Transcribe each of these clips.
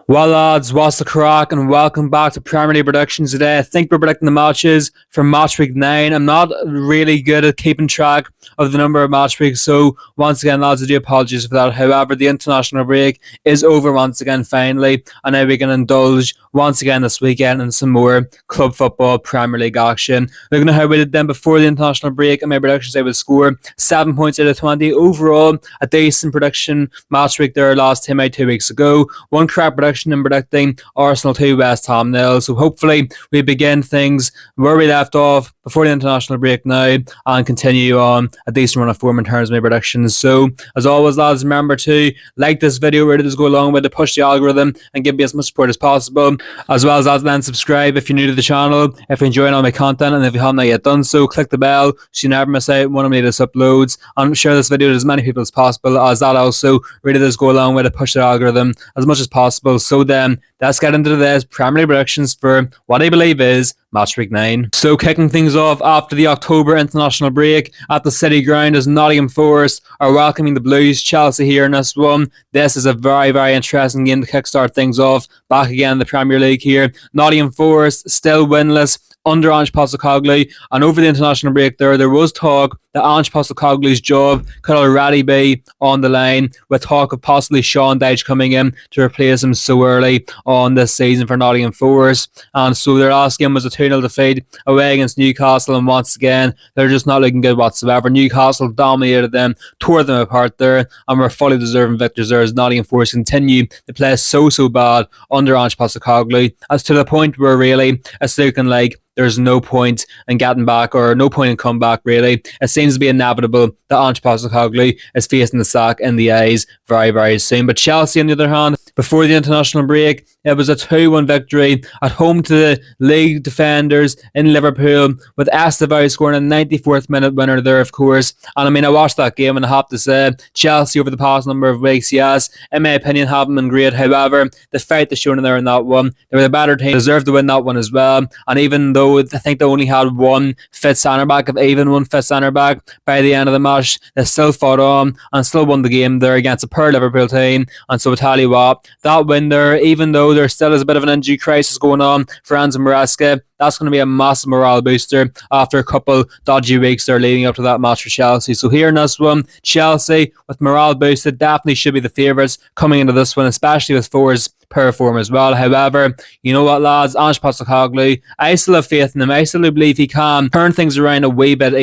Well, lads, what's the crack? And welcome back to Premier League predictions today. I think we're predicting the matches for Matchweek 9. I'm not really good at keeping track of the number of match weeks, so once again, lads, I do apologize for that. However, the international break is over once again, finally, and now we can indulge once again this weekend in some more club football Premier League action. Looking at how we did then before the international break, and my predictions, I would score 7 points out of 20. Overall, a decent prediction match week there last time out 2 weeks ago. One correct prediction in predicting Arsenal 2, West Ham 0. So hopefully we begin things where we left off before the international break now and continue on a decent run of form in terms of my predictions. So as always, lads, remember to like this video, ready to go along with it, push the algorithm and give me as much support as possible, as well as then subscribe if you're new to the channel, if you're enjoying all my content, and if you haven't yet done so, click the bell so you never miss out one of my latest uploads, and share this video to as many people as possible, as that also really does go along with it, push the algorithm as much as possible. So then, let's get into today's Premier League predictions for what I believe is Matchweek 9. So kicking things off after the October international break at the City Ground as Nottingham Forest are welcoming the Blues. Chelsea here in this one. This is a very, very interesting game to kickstart things off. Back again in the Premier League here. Nottingham Forest still winless under Ange Postecoglou, and over the international break there was talk that Ange Postecoglou's job could already be on the line, with talk of possibly Sean Dyche coming in to replace him so early on this season for Nottingham Forest. And so their last game was a 2-0 defeat away against Newcastle, and once again they're just not looking good whatsoever. Newcastle dominated them, tore them apart there, and were fully deserving victors there as Nottingham Forest continue to play so bad under Ange Postecoglou, as to the point where really it's looking like there's no point in getting back, or no point in comeback really. It seems to be inevitable that Ange Postecoglou is facing the sack in the eyes very, very soon. But Chelsea, on the other hand, before the international break, it was a 2-1 victory at home to the league defenders in Liverpool, with Aston scoring a 94th minute winner there, of course. And I mean, I watched that game and I have to say, Chelsea over the past number of weeks, yes, in my opinion, haven't been great. However, the fight they showed in there in that one, they were the better team, deserved to win that one as well. And even though I think they only had one fit centre back, if even one fit centre back, by the end of the match, they still fought on and still won the game there against a poor Liverpool team. And so I tell you what, that win there, even though there still is a bit of an injury crisis going on for Enzo Maresca, that's going to be a massive morale booster after a couple dodgy weeks there leading up to that match for Chelsea. So here in this one, Chelsea, with morale boosted, definitely should be the favourites coming into this one, especially with Forest's poor form as well. However, you know what, lads, Ange Postecoglou, I still have faith in him. I still believe he can turn things around a wee bit,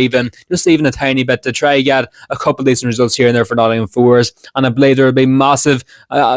just even a tiny bit, to try and get a couple of decent results here and there for Nottingham Forest. And I believe there will be massive,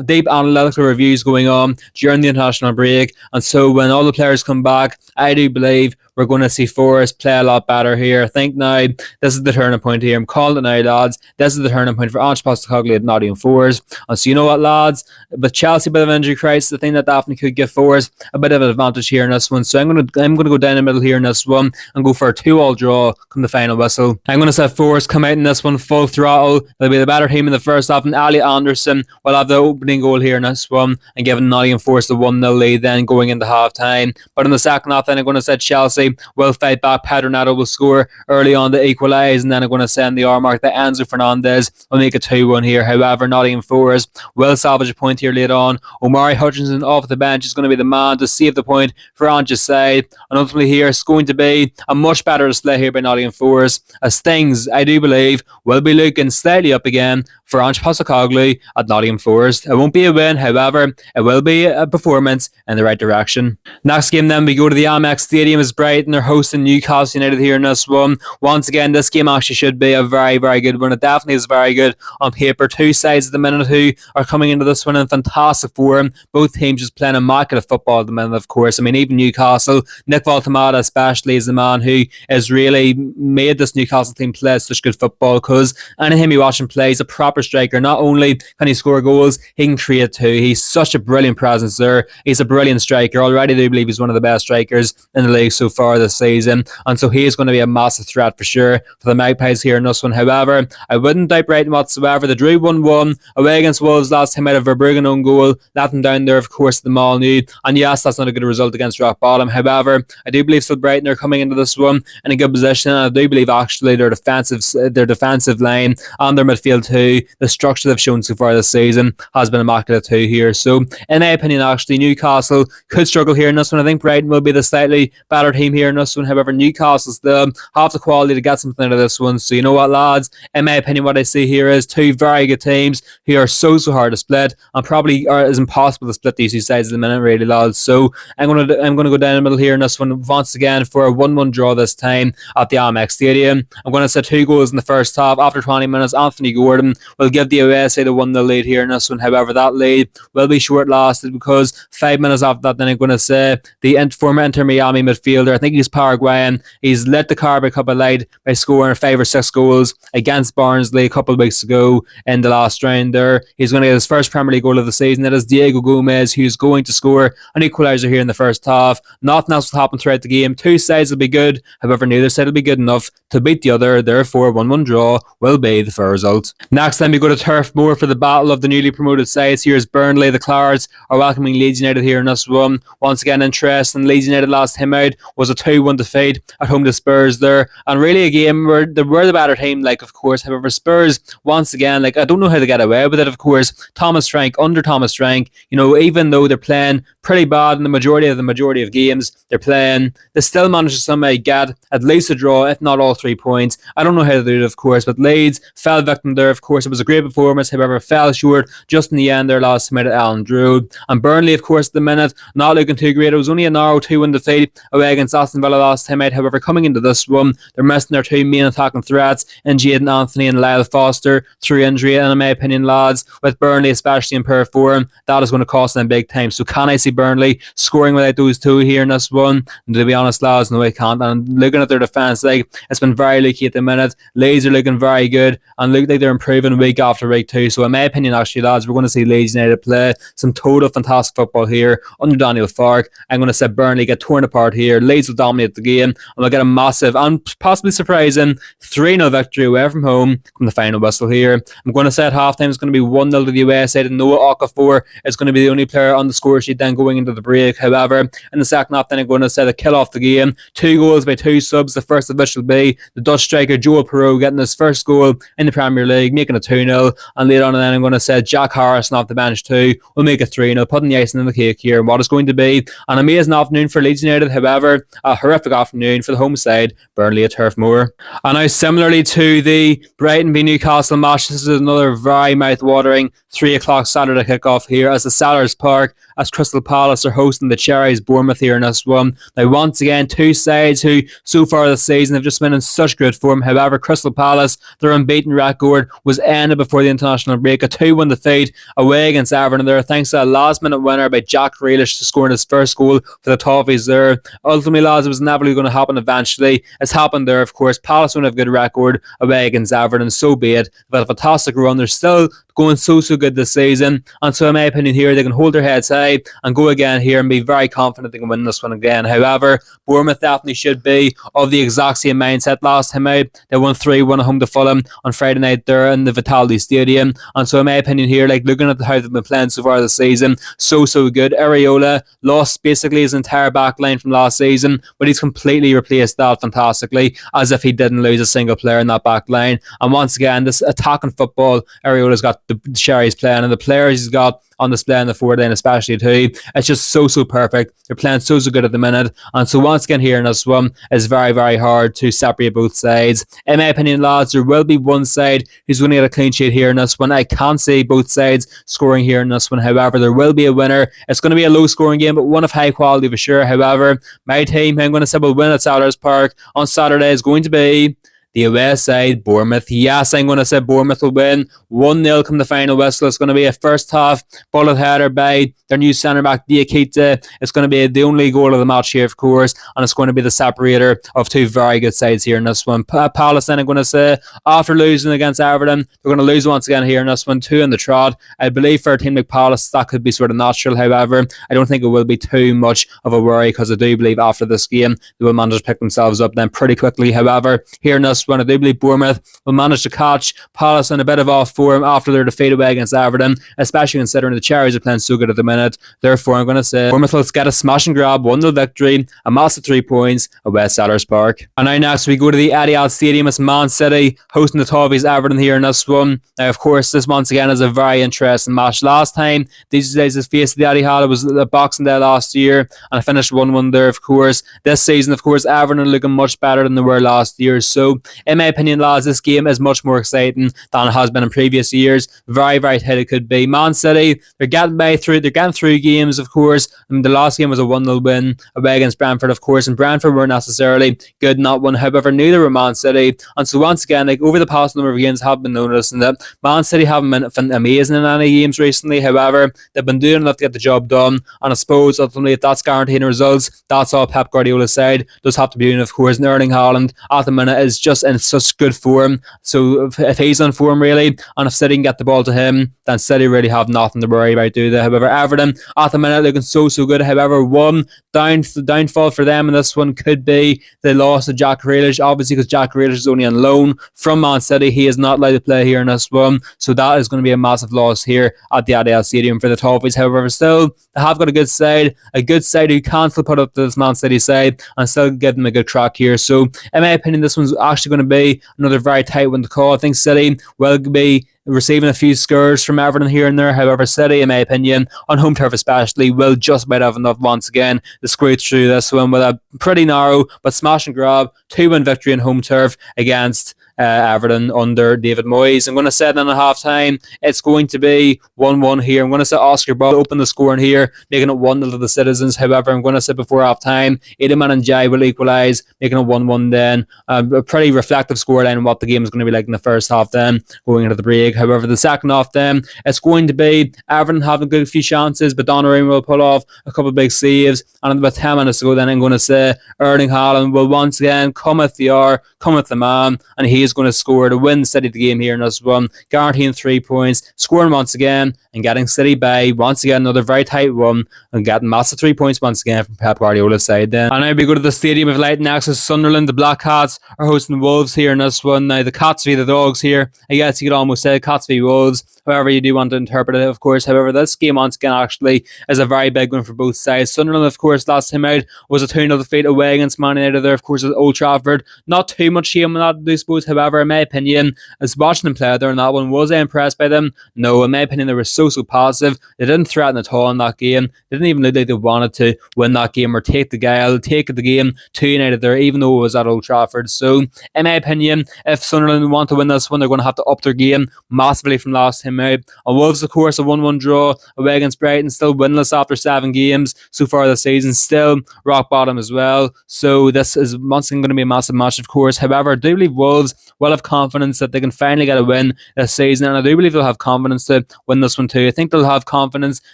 deep analytical reviews going on during the international break. And so when all the players come back, I do believe we're going to see Forest play a lot better here. I think now this is the turning point here. I'm calling it now, lads. This is the turning point for Ange Postecoglou at Nottingham Forest. And so you know what, lads, with Chelsea a bit of injury crisis, I think that definitely could give Forest a bit of an advantage here in this one. So I'm going to go down the middle here in this one and go for a 2-2 draw come the final whistle. I'm going to say Forest come out in this one full throttle. They'll be the better team in the first half, and Ali Anderson will have the opening goal here in this one and giving Nottingham Forest a 1-0 lead then going into half time. But in the second half, then I'm going to say Chelsea will fight back. Pedro Neto will score early on to equalise, and then I'm going to send the hour mark that Enzo Fernandez will make a 2-1 here. However, Nottingham Forest will salvage a point here later on. Omari Hutchinson off the bench is going to be the man to save the point for Ange's side, and ultimately here it's going to be a much better display here by Nottingham Forest, as things, I do believe, will be looking slightly up again for Ange Postecoglou at Nottingham Forest. It won't be a win, however, it will be a performance in the right direction. Next game then, we go to the Amex Stadium as Brighton. They're hosting Newcastle United here in this one. Once again, this game actually should be a very, very good one. It definitely is very good on paper. Two sides at the minute who are coming into this one in fantastic form. Both teams just playing immaculate football at the minute, of course. I mean, even Newcastle, Nick Valtamata especially, is the man who has really made this Newcastle team play such good football, because anytime you watch him play, he's a proper striker. Not only can he score goals, he can create too. He's such a brilliant presence there. He's a brilliant striker. Already, I do believe he's one of the best strikers in the league so far. far this season, and so he is going to be a massive threat for sure for the Magpies here in this one. However, I wouldn't doubt Brighton whatsoever. They drew 1-1 away against Wolves last time out of Verbruggen own goal, let them down there of course the Molyneux, and yes, that's not a good result against rock bottom. However, I do believe still Brighton are coming into this one in a good position, and I do believe actually their defensive line and their midfield too, the structure they've shown so far this season has been immaculate too here. So in my opinion, actually Newcastle could struggle here in this one. I think Brighton will be the slightly better team here in this one. However, Newcastle still have the quality to get something out of this one. So you know what, lads, in my opinion, what I see here is two very good teams who are so hard to split, and probably is impossible to split these two sides at the minute, really, lads. So I'm gonna go down the middle here in this one once again for a 1-1 draw this time at the Amex Stadium. I'm going to set 2 goals in the first half. After 20 minutes, Anthony Gordon will give the away side a 1-0 lead here in this one. However, that lead will be short-lasted because 5 minutes after that, then I'm going to say the former Inter Miami midfielder, I think he's Paraguayan, he's lit the Carabao Cup of light by scoring 5 or 6 goals against Barnsley a couple of weeks ago in the last round there. He's going to get his first Premier League goal of the season. It is Diego Gomez who's going to score an equaliser here in the first half. Nothing else will happen throughout the game. Two sides will be good, however neither side will be good enough to beat the other. Therefore, 1-1 draw will be the fair result. Next time we go to Turf Moor for the battle of the newly promoted sides. Here's Burnley. The Clards are welcoming Leeds United here in this one. Once again, interesting. Leeds United last time out was a 2-1 defeat at home to Spurs there, and really a game where they were the better team, like, of course. However, Spurs once again, like, I don't know how they get away with it. Of course, under Thomas Frank, you know, even though they're playing pretty bad in the majority of games they still manage to somehow get at least a draw, if not all 3 points. I don't know how to do it, of course, but Leeds fell victim there. Of course, it was a great performance, however, fell short just in the end there last time at Alan Drew. And Burnley, of course, at the minute, not looking too great. It was only a narrow 2-1 defeat away against Aston Villa last time out. However, coming into this one, they're missing their 2 main attacking threats in Jadon Anthony and Lyle Foster through injury, and in my opinion, lads, with Burnley especially in poor form, that is going to cost them big time. So can I see Burnley scoring without those two here in this one? And to be honest, lads, no, I can't. And looking at their defence, like, it's been very leaky at the minute. Leeds are looking very good and look like they're improving week after week too. So in my opinion, actually, lads, we're going to see Leeds United play some total fantastic football here under Daniel Farke. I'm going to say Burnley get torn apart here. Leeds will dominate the game and we'll get a massive and possibly surprising 3-0 victory away from home from the final whistle here. I'm going to say at halftime it's going to be 1-0 to the US side, and Noah Okafor is going to be the only player on the score sheet then going into the break. However, in the second half, then I'm going to say the kill off the game. 2 goals by 2 subs. The first of which will be the Dutch striker Joel Perrault getting his first goal in the Premier League, making it 2-0. And later on, then I'm going to say Jack Harrison off the bench too will make it 3-0, putting the icing on the cake here. And what is going to be an amazing afternoon for Leeds United. However, a horrific afternoon for the home side, Burnley at Turf Moor. And now, similarly to the Brighton v Newcastle match, this is another very mouth-watering 3 o'clock Saturday kickoff here as the Sellers Park, as Crystal Palace are hosting the Cherries Bournemouth here in this one. Now, once again, two sides who so far this season have just been in such good form. However, Crystal Palace, their unbeaten record was ended before the international break. A 2-1 defeat away against Everton there, thanks to a last-minute winner by Jack Grealish scoring his first goal for the Toffees there. Ultimately, lads, it was inevitably going to happen eventually. It's happened there, of course. Palace won't have a good record away against Everton, so be it. They've had a fantastic run. They're still going so good this season, and so in my opinion here, they can hold their heads high and go again here and be very confident they can win this one again. However, Bournemouth definitely should be of the exact same mindset. Last time out, they won 3-1 at home to Fulham on Friday night there in the Vitality Stadium, and so in my opinion here, like, looking at how they've been playing so far this season, so good. Areola lost basically his entire back line from last season, but he's completely replaced that fantastically, as if he didn't lose a single player in that back line. And once again, this attacking football Areola's got the Cherries playing, and the players he's got on display in the forward line especially too, it's just so perfect. They're playing so good at the minute, and so once again here in this one, it's very hard to separate both sides. In my opinion, lads, there will be one side who's going to get a clean sheet here in this one. I can't see both sides scoring here in this one. However, there will be a winner. It's going to be a low scoring game, but one of high quality for sure. However, my team, I'm going to say, will win at Sellers Park on Saturday is going to be the away side, Bournemouth. Yes, I'm going to say Bournemouth will win 1-0 come the final whistle. It's going to be a first half bullet header by their new centre-back, Diakite. It's going to be the only goal of the match here, of course, and it's going to be the separator of two very good sides here in this one. Palace, then I'm going to say, after losing against Everton, they're going to lose once again here in this one, 2 in the trot. I believe for a team like Palace, that could be sort of natural. However, I don't think it will be too much of a worry, because I do believe after this game, they will manage to pick themselves up then pretty quickly. However, here in this one, I do believe Bournemouth will manage to catch Palace in a bit of off form after their defeat away against Everton, especially considering the Cherries are playing so good at the minute. Therefore, I'm going to say Bournemouth will get a smash and grab 1-0 victory, a massive 3 points away at Selhurst Park. And now next we go to the Etihad Stadium. It's Man City hosting the Toffees Everton here in this one. Now, of course, this once again is a very interesting match. Last time these days has faced the Etihad, it was the Boxing Day last year, and I finished 1-1 there, of course. This season, of course, Everton are looking much better than they were last year. So, in my opinion, lads, this game is much more exciting than it has been in previous years. Very, very tight it could be. Man City, they're getting through games, of course. The last game was a 1-0 win away against Brentford, of course, and Brentford weren't necessarily good in that one. However, neither were Man City. And so once again, like over the past number of games, have been noticing that Man City haven't been amazing in any games recently. However, they've been doing enough to get the job done. And I suppose ultimately, if that's guaranteeing results, that's all Pep Guardiola's side does have to be doing, of course. And Erling Haaland at the minute is just in such good form. So if he's on form really, and if City can get the ball to him, then City really have nothing to worry about, do they? However, Everton at the minute looking so good. However, one downfall for them in this one could be the loss of Jack Grealish, obviously, because Jack Grealish is only on loan from Man City. He is not allowed to play here in this one, so that is going to be a massive loss here at the Etihad Stadium for the Toffees. However, still, they have got a good side who can still put up to this Man City side and still give them a good crack here. So, in my opinion, this one's actually going to be another very tight one to call. I think City will be receiving a few scores from Everton here and there. However, City, in my opinion, on home turf especially, will just about have enough once again to scrape through this one with a pretty narrow but smash and grab 2-1 victory on home turf against Everton under David Moyes. I'm going to say then at half time it's going to be 1-1 here. I'm going to say Oscar Bob open the scoring here, making it 1-0 to the Citizens. However, I'm going to say before half time Edelman and Jai will equalise, making it 1-1 then. A pretty reflective scoreline on what the game is going to be like in the first half then, going into the break. However, the second half then, it's going to be Everton having a good few chances, but Donnarumma will pull off a couple of big saves, and about 10 minutes to go then I'm going to say Erling Haaland will once again cometh the hour, cometh the man, and he is going to score to win City the game here in this one, guaranteeing 3 points, scoring once again and getting City by once again another very tight one and getting massive 3 points once again from Pep Guardiola's side then. And now we go to the Stadium of Light next to Sunderland. The Black Cats are hosting Wolves here in this one. Now the Cats v the Dogs here, I guess you could almost say Cats v Wolves, however you do want to interpret it, of course. However, this game once again actually is a very big one for both sides. Sunderland, of course, last time out was a 2-0 defeat away against Man United there, of course, at Old Trafford. Not too much shame on that, I suppose. However, in my opinion, as watching them play there in that one, was I impressed by them? No, in my opinion, they were so passive. They didn't threaten at all in that game. They didn't even look like they wanted to win that game or take the game to United there, even though it was at Old Trafford. So, in my opinion, if Sunderland want to win this one, they're going to have to up their game massively from last time out. And Wolves, of course, a 1-1 draw away against Brighton, still winless after 7 games so far this season, still rock bottom as well. So this is once again going to be a massive match, of course. However, I do believe Wolves will have confidence that they can finally get a win this season, and I do believe they'll have confidence to win this one too. I think they'll have confidence.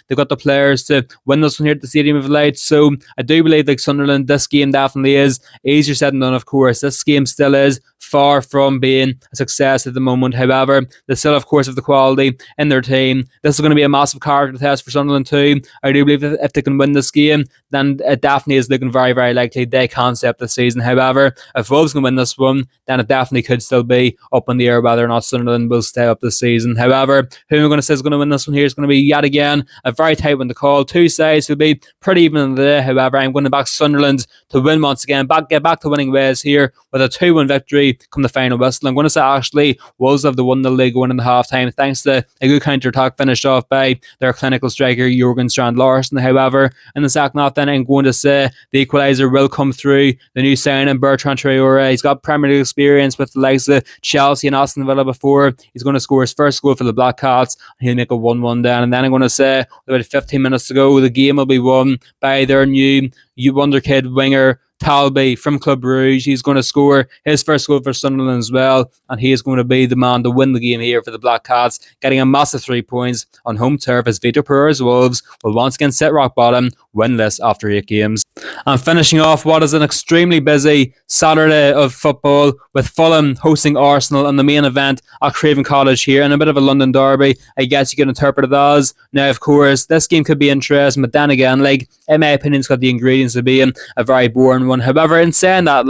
They've got the players to win this one here at the Stadium of Light. So I do believe, like Sunderland, this game definitely is easier said than done, of course. This game still is far from being a success at the moment. However, they still, of course, have the quality in their team. This is going to be a massive character test for Sunderland too. I do believe that if they can win this game, then it definitely is looking very, very likely they can step this season. However, if Wolves can win this one, then it definitely could still be up in the air whether or not Sunderland will stay up this season. However, who I'm going to say is going to win this one here is going to be yet again a very tight one to call. Two sides will be pretty even in the day. However, I'm going to back Sunderland to win once again, get back to winning ways here with a 2-1 victory come the final whistle. I'm going to say actually Wolves have the 1-0 league going in the half time thanks to a good counter attack finished off by their clinical striker Jurgen Strand Larsen. However, in the second half then I'm going to say the equaliser will come through the new signing Bertrand Traore. He's got Premier League experience with the likes of Chelsea and Aston Villa before. He's going to score his first goal for the Black Cats and he'll make a 1-1 then. And then I'm going to say about 15 minutes to go, the game will be won by their new wonder kid winger Talby from Club Brugge. He's going to score his first goal for Sunderland as well, and he is going to be the man to win the game here for the Black Cats, getting a massive 3 points on home turf as Vitor Pereira's Wolves will once again sit rock bottom, winless after 8 games. And finishing off what is an extremely busy Saturday of football with Fulham hosting Arsenal in the main event at Craven Cottage here, in a bit of a London derby, I guess you can interpret it as. Now, of course, this game could be interesting, but then again, in my opinion, it's got the ingredients to be a very boring one. However, in saying that,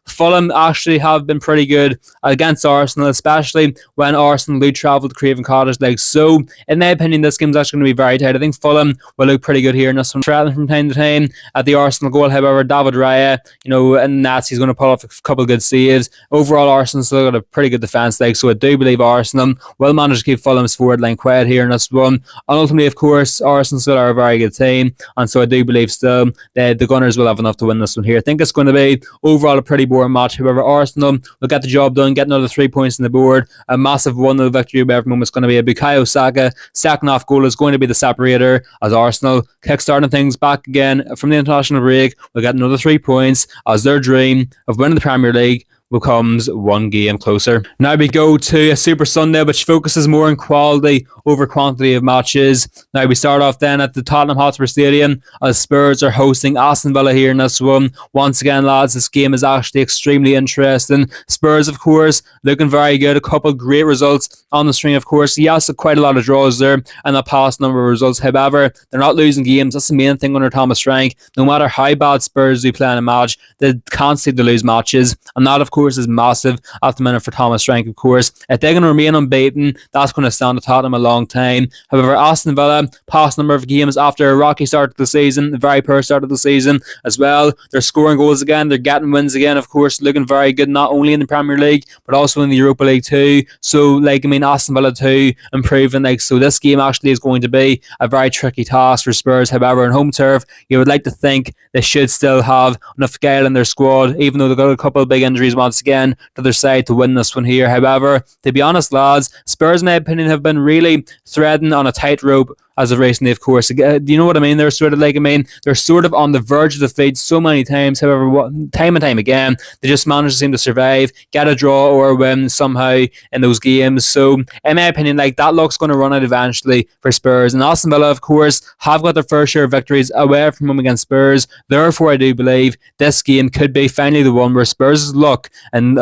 Fulham actually have been pretty good against Arsenal, especially when Arsenal do travel to Craven Cottage. So, in my opinion, this game's actually going to be very tight. I think Fulham will look pretty good here in this one, threatening from time to time at the Arsenal goal. However, David Raya, in nets, he's going to pull off a couple of good saves. Overall, Arsenal still got a pretty good defence, so I do believe Arsenal will manage to keep Fulham's forward line quiet here in this one. And ultimately, of course, Arsenal still are a very good team, and so I do believe still that the Gunners will have enough to win this one here. I think it's going to be overall a pretty boring match. However, Arsenal will get the job done, get another 3 points on the board, a massive 1-0 victory over Everton. It's going to be a Bukayo Saka second half goal is going to be the separator as Arsenal kick-starting things back again from the international break. We'll get another 3 points as their dream of winning the Premier League becomes one game closer. Now we go to a Super Sunday which focuses more on quality over quantity of matches. Now we start off then at the Tottenham Hotspur Stadium as Spurs are hosting Aston Villa here in this one. Once again, lads, this game is actually extremely interesting. Spurs, of course, looking very good. A couple great results on the string, of course. Yes, quite a lot of draws there and a past number of results. However, they're not losing games. That's the main thing under Thomas Frank. No matter how bad Spurs do play in a match, they can't seem to lose matches. And that, of course, is massive at the minute for Thomas Frank, of course. If they're going to remain unbeaten, that's going to stand to Tottenham a long time. However, Aston Villa, past number of games after a rocky start of the season, a very poor start of the season as well. They're scoring goals again, they're getting wins again, of course, looking very good, not only in the Premier League, but also in the Europa League too. So, Aston Villa too, improving. So this game actually is going to be a very tricky task for Spurs. However, on home turf, you would like to think they should still have enough guile in their squad, even though they've got a couple of big injuries once again to their side to win this one here. However, to be honest, lads, Spurs, in my opinion, have been really threading on a tightrope as of recently, of course. Do you know what I mean? They're sort of they're sort of on the verge of defeat so many times. However, time and time again, they just manage to seem to survive, get a draw or a win somehow in those games. So, in my opinion, that luck's going to run out eventually for Spurs. And Aston Villa, of course, have got their fair share of victories away from home against Spurs. Therefore, I do believe this game could be finally the one where Spurs' luck and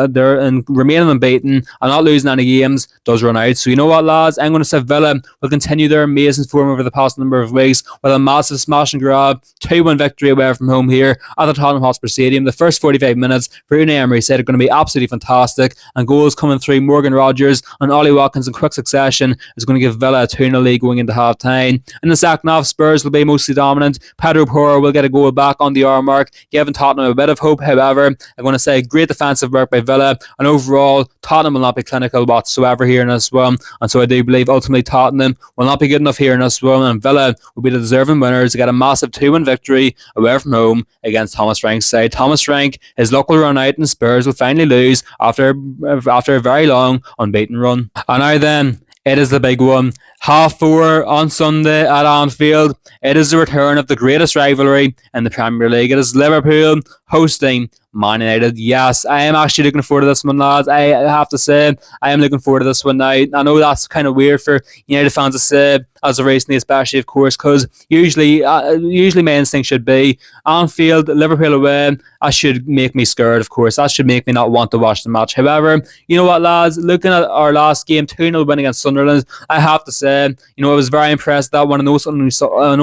remaining unbeaten and not losing any games does run out. So, you know what, lads? I'm going to say Villa will continue their amazing form over the past number of weeks with a massive smash and grab 2-1 victory away from home here at the Tottenham Hotspur Stadium. The first 45 minutes for Unai Emery said are going to be absolutely fantastic, and goals coming through Morgan Rogers and Ollie Watkins in quick succession is going to give Villa a 2-0 lead going into half time. In the second half, Spurs will be mostly dominant. Pedro Porro will get a goal back on the hour mark, giving Tottenham a bit of hope. However, I'm going to say great defensive work by Villa, and overall Tottenham will not be clinical whatsoever here in this one, and so I do believe ultimately Tottenham will not be good enough here in this one, and Villa will be the deserving winners to get a massive 2-1 victory away from home against Thomas Frank's side. Thomas Frank, his luck will run out and Spurs will finally lose after a very long unbeaten run. And now then, it is the big one. 4:30 on Sunday at Anfield. It is the return of the greatest rivalry in the Premier League. It is Liverpool hosting Man United. Yes, I am actually looking forward to this one, lads. I have to say, I am looking forward to this one now. I know that's kind of weird for United fans to say, as of recently, especially, of course, because usually my instinct should be Anfield, Liverpool away. That should make me scared, of course. That should make me not want to watch the match. However, you know what, lads? Looking at our last game, 2-0 win against Sunderland, I have to say, I was very impressed that one. I know it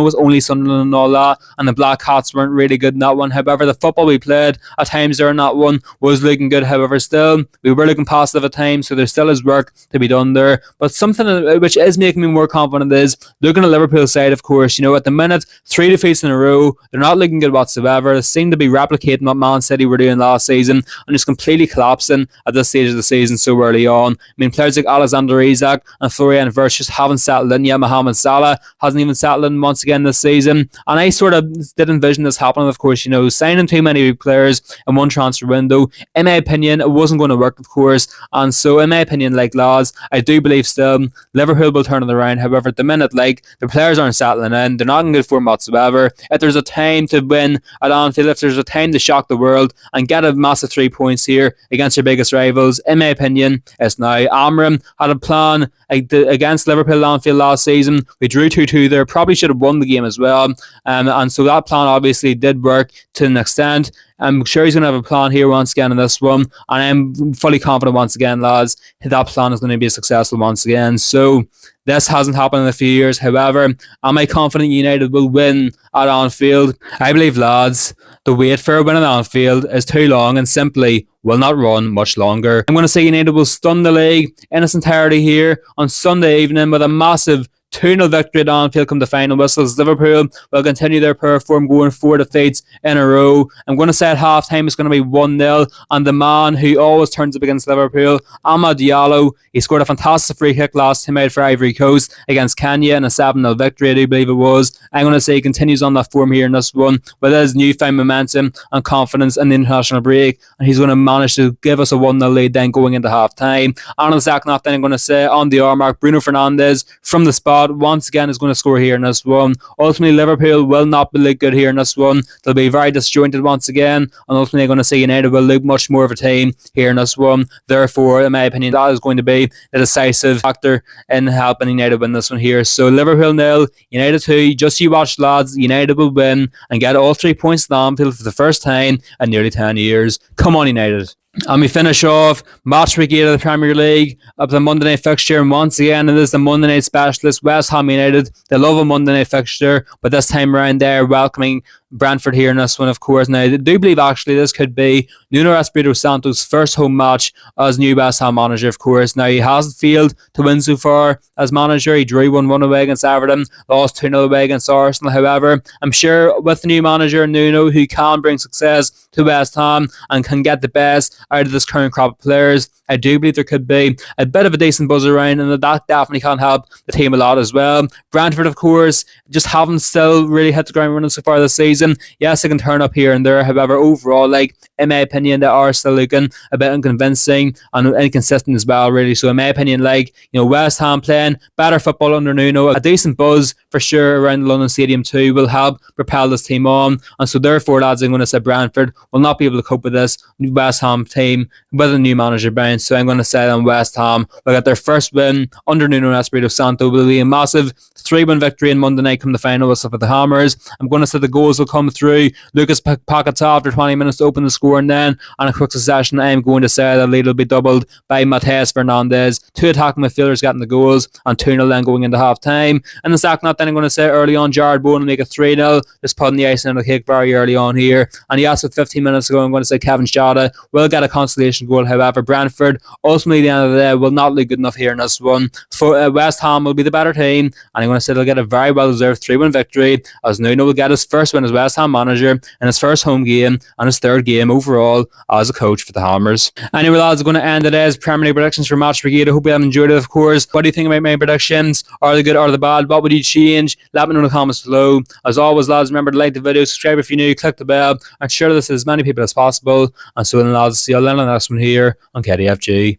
was only Sunderland and all that, and the Black Cats weren't really good in that one. However, the football we played at times there in that one was looking good. However, still, we were looking positive at times, so there still is work to be done there. But something which is making me more confident is looking at Liverpool's side, of course. At the minute, 3 defeats in a row. They're not looking good whatsoever. They seem to be replicating what Man City were doing last season and just completely collapsing at this stage of the season so early on. Players like Alexander Isak and Florian Wirtz just haven't haven't settled in yet. Mohamed Salah hasn't even settled in once again this season. And I sort of did envision this happening, of course, signing too many players in one transfer window. In my opinion, it wasn't going to work, of course. And so, in my opinion, lads, I do believe still Liverpool will turn it around. However, at the minute, the players aren't settling in. They're not in good form whatsoever. If there's a time to win at Anfield, if there's a time to shock the world and get a massive 3 points here against your biggest rivals, in my opinion, it's now. Amram had a plan against Liverpool at Anfield last season. We drew 2-2 there. Probably should have won the game as well. And so that plan obviously did work to an extent. I'm sure he's going to have a plan here once again in this one. And I'm fully confident once again, lads, that plan is going to be successful once again. So this hasn't happened in a few years. However, am I confident United will win at Anfield? I believe, lads, the wait for a win at Anfield is too long and simply will not run much longer. I'm going to say United will stun the league in its entirety here on Sunday evening with a massive 2-0 victory at Anfield come the final whistles. Liverpool will continue their poor form, going 4 defeats in a row. I'm going to say at half-time it's going to be 1-0, and the man who always turns up against Liverpool, Amad Diallo, he scored a fantastic free kick last time out for Ivory Coast against Kenya in a 7-0 victory, I do believe it was. I'm going to say he continues on that form here in this one with his newfound momentum and confidence in the international break, and he's going to manage to give us a 1-0 lead then going into half-time. And on the second half then I'm going to say on the hour mark, Bruno Fernandes from the spot once again is going to score here in this one. Ultimately, Liverpool will not be look good here in this one. They'll be very disjointed once again, and ultimately I'm going to say United will look much more of a team here in this one. Therefore, in my opinion, that is going to be the decisive factor in helping United win this one here. So Liverpool 0, United 2. Just you watch, lads, United will win and get all 3 points at Anfield for the first time in nearly 10 years. Come on, United. And we finish off Matchweek 8 of the Premier League up the Monday night fixture, and once again it is the Monday night specialist West Ham United. They love a Monday night fixture, but this time around they're welcoming Brentford here in this one, of course. Now, I do believe actually this could be Nuno Espirito Santo's first home match as new West Ham manager, of course. Now, he hasn't failed to win so far as manager. He drew 1-1 away against Everton, lost 2-0 away against Arsenal. However, I'm sure with the new manager, Nuno, who can bring success to West Ham and can get the best out of this current crop of players, I do believe there could be a bit of a decent buzz around, and that definitely can help the team a lot as well. Brentford, of course, just haven't still really hit the ground running so far this season. Yes, they can turn up here and there. However, overall, in my opinion, they are still looking a bit unconvincing and inconsistent as well, really. So in my opinion, West Ham playing better football under Nuno, a decent buzz for sure around the London Stadium too will help propel this team on. And so therefore, lads, I'm going to say Brentford will not be able to cope with this West Ham team with a new manager bounce. So I'm going to say that West Ham will get their first win under Nuno Espirito Santo. Will be a massive 3-1 victory in Monday night come the final whistle for the Hammers. I'm going to say the goals will come through Lucas Paquetá after 20 minutes to open the score, and then on a quick succession I'm going to say the lead will be doubled by Matheus Fernandes. 2 attacking midfielders getting the goals and 2-0 then going into half time. And the second half then I'm going to say early on Jared Bowen will make it 3-0, just putting the icing on the cake very early on here. And yes, with 15 minutes ago I'm going to say Kevin Shada will get a consolation goal. However, Brentford ultimately at the end of the day will not look good enough here in this one. For West Ham will be the better team, and I'm going to say they'll get a very well deserved 3-1 victory as Nuno will get his first win as West Ham manager in his first home game and his third game overall as a coach for the Hammers. Anyway, lads, I'm going to end today's Premier League predictions for Matchweek 8. I hope you have enjoyed it, of course. What do you think about my predictions? Are they good or are they bad? What would you change? Let me know in the comments below. As always, lads, remember to like the video, subscribe if you're new, click the bell, and share this to as many people as possible. And so then, lads, see you all in the next one here on KDFG.